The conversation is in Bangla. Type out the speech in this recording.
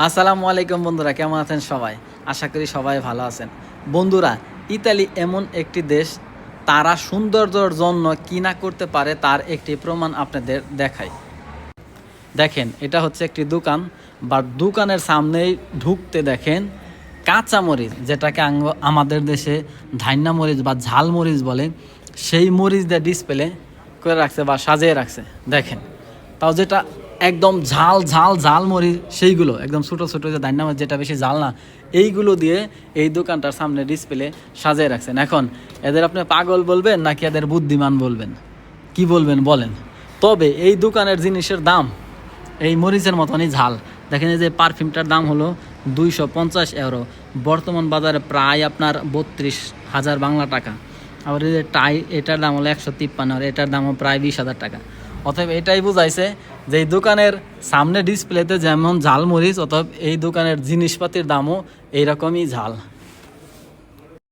আসসালামু আলাইকুম বন্ধুরা, কেমন আছেন সবাই? আশা করি সবাই ভালো আছেন। বন্ধুরা, ইতালি এমন একটি দেশ, তারা সৌন্দর্যের জন্য কি না করতে পারে তার একটি প্রমাণ আপনাদের দেখাই। দেখেন, এটা হচ্ছে একটি দোকান, বা দোকানের সামনেই ঢুকতে দেখেন কাঁচা মরিচ, যেটাকে আমাদের দেশে ধান্যা মরিচ বা ঝাল মরিচ বলে, সেই মরিচ দিয়ে ডিসপ্লে করে রাখছে বা সাজিয়ে রাখছে। দেখেন, তাও যেটা একদম ঝাল ঝাল ঝাল মরিচ, সেইগুলো একদম ছোটো ছোটো যে ধান্যা মরিচ, যেটা বেশি ঝাল না, এইগুলো দিয়ে এই দোকানটার সামনে ডিসপ্লে সাজিয়ে রাখছেন। এখন এদের আপনি পাগল বলবেন নাকি এদের বুদ্ধিমান বলবেন, কি বলবেন বলেন? তবে এই দোকানের জিনিসের দাম এই মরিচের মতনই ঝাল। দেখেন, এই যে পারফিউমটার দাম হলো 250 ইউরো, বর্তমান বাজারে প্রায় আপনার 32,000 বাংলা টাকা। আবার এই যে টাই, এটার দাম হলো 153, আর এটার দামও প্রায় 20,000 টাকা। অতএব এটাই বুঝাইছে যে এই দোকানের সামনে ডিসপ্লেতে যেমন ঝাল মরিচ, অতএব এই দোকানের জিনিসপাতির দামও এইরকমই ঝাল।